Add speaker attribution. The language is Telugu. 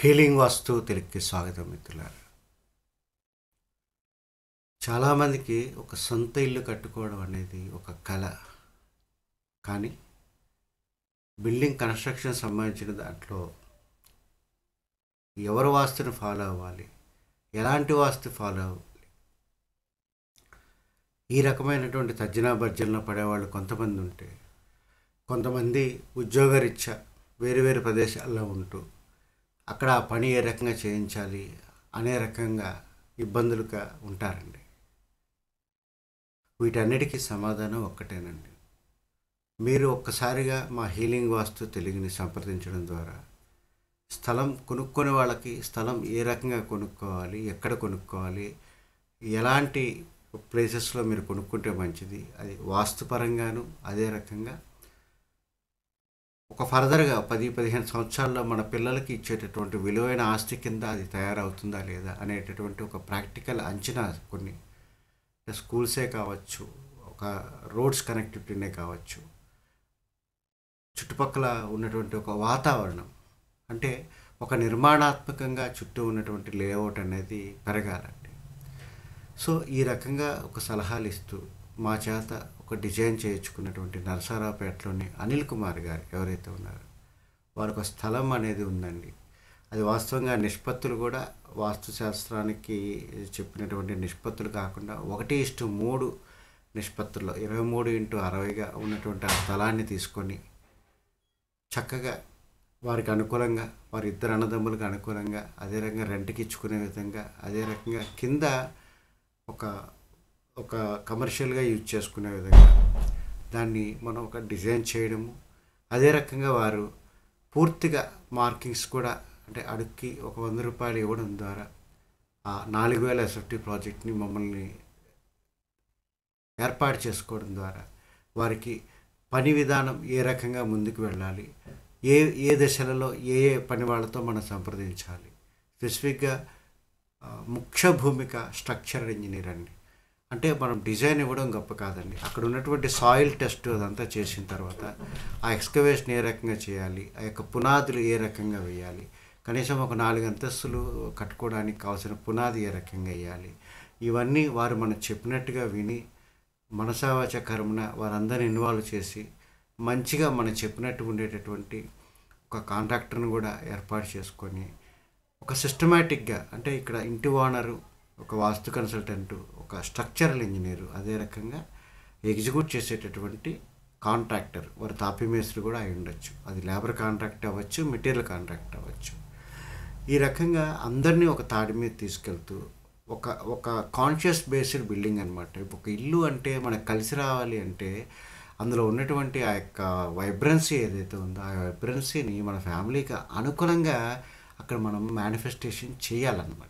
Speaker 1: హీలింగ్ వాస్తు తెలుగుకి స్వాగతం మిత్రులారా. చాలామందికి ఒక సొంత ఇల్లు కట్టుకోవడం అనేది ఒక కళ. కానీ బిల్డింగ్ కన్స్ట్రక్షన్ సంబంధించిన దాంట్లో ఎవరు వాస్తుని ఫాలో అవ్వాలి, ఎలాంటి వాస్తు ఫాలో అవ్వాలి, ఈ రకమైనటువంటి తర్జనా భర్జనలో పడేవాళ్ళు కొంతమంది ఉంటే, కొంతమంది ఉద్యోగరీత్యా వేరు వేరు ప్రదేశాల్లో ఉంటూ అక్కడ ఆ పని ఏ రకంగా చేయించాలి అనే రకంగా ఇబ్బందులుగా ఉంటారండి. వీటన్నిటికీ సమాధానం ఒక్కటేనండి. మీరు ఒక్కసారిగా మా హీలింగ్ వాస్తు తెలుగుని సంప్రదించడం ద్వారా స్థలం కొనుక్కొని వాళ్ళకి స్థలం ఏ రకంగా కొనుక్కోవాలి, ఎక్కడ కొనుక్కోవాలి, ఎలాంటి ప్లేసెస్లో మీరు కొనుక్కుంటే మంచిది, అది వాస్తుపరంగాను అదే రకంగా ఒక ఫర్దర్గా 10-15 సంవత్సరాల్లో మన పిల్లలకి ఇచ్చేటటువంటి విలువైన ఆస్తి కింద అది తయారవుతుందా లేదా అనేటటువంటి ఒక ప్రాక్టికల్ అంచనా, కొన్ని స్కూల్సే కావచ్చు, ఒక రోడ్స్ కనెక్టివిటీనే కావచ్చు, చుట్టుపక్కల ఉన్నటువంటి ఒక వాతావరణం, అంటే ఒక నిర్మాణాత్మకంగా చుట్టూ ఉన్నటువంటి లేఅవుట్ అనేది పెరగాలండి. సో ఈ రకంగా ఒక సలహాలు ఇస్తూ మా చేత ఒక డిజైన్ చేయించుకున్నటువంటి నరసరావుపేటలోని అనిల్ కుమార్ గారు ఎవరైతే ఉన్నారో వారికి ఒక స్థలం అనేది ఉందండి. అది వాస్తవంగా నిష్పత్తులు కూడా వాస్తుశాస్త్రానికి చెప్పినటువంటి నిష్పత్తులు కాకుండా 1:3 నిష్పత్తుల్లో 23:60గా ఉన్నటువంటి ఆ స్థలాన్ని తీసుకొని చక్కగా వారికి అనుకూలంగా, వారి ఇద్దరు అన్నదమ్ములకు అనుకూలంగా, అదే రకంగా రెంట్కి ఇచ్చుకునే విధంగా, అదే రకంగా కింద ఒక కమర్షియల్గా యూజ్ చేసుకునే విధంగా దాన్ని మనం ఒక డిజైన్ చేయడము, అదే రకంగా వారు పూర్తిగా మార్కింగ్స్ కూడా, అంటే అడుక్కి ఒక 100 రూపాయలు ఇవ్వడం ద్వారా ఆ 4000 ఎస్ఎఫ్టీ ప్రాజెక్ట్ని మమ్మల్ని ఏర్పాటు చేసుకోవడం ద్వారా వారికి పని విధానం ఏ రకంగా ముందుకు వెళ్ళాలి, ఏ ఏ దశలలో ఏ ఏ పని వాళ్ళతో మనం సంప్రదించాలి, స్పెసిఫిక్గా ముఖ్య భూమిక స్ట్రక్చరల్ ఇంజనీర్ అండి. అంటే మనం డిజైన్ ఇవ్వడం గొప్ప కాదండి, అక్కడ ఉన్నటువంటి సాయిల్ టెస్ట్ అదంతా చేసిన తర్వాత ఆ ఎక్స్కవేషన్ ఏ రకంగా చేయాలి, ఆ యొక్క పునాదులు ఏ రకంగా వేయాలి, కనీసం ఒక 4 అంతస్తులు కట్టుకోవడానికి కావాల్సిన పునాది ఏ రకంగా వేయాలి, ఇవన్నీ వారు మనం చెప్పినట్టుగా విని మనసావాచ కర్మన వారందరిని ఇన్వాల్వ్ చేసి మంచిగా మనం చెప్పినట్టు ఉండేటటువంటి ఒక కాంట్రాక్టర్ని కూడా ఏర్పాటు చేసుకొని ఒక సిస్టమేటిక్గా, అంటే ఇక్కడ ఇంటి ఓనరు, ఒక వాస్తు కన్సల్టెంటు, ఒక స్ట్రక్చరల్ ఇంజనీరు, అదే రకంగా ఎగ్జిక్యూట్ చేసేటటువంటి కాంట్రాక్టర్, వారు తాపీ మేస్త్రి కూడా అయి ఉండొచ్చు, అది లేబర్ కాంట్రాక్ట్ అవ్వచ్చు, మెటీరియల్ కాంట్రాక్ట్ అవ్వచ్చు. ఈ రకంగా అందరినీ ఒక తాడి మీద తీసుకెళ్తూ ఒక కాన్షియస్ బేస్డ్ బిల్డింగ్ అనమాట. ఒక ఇల్లు అంటే మనకు కలిసి రావాలి అంటే అందులో ఉన్నటువంటి ఆ యొక్క వైబ్రెన్సీ ఏదైతే ఉందో ఆ వైబ్రెన్సీని మన ఫ్యామిలీకి అనుకూలంగా అక్కడ మనం మేనిఫెస్టేషన్ చేయాలన్నమాట.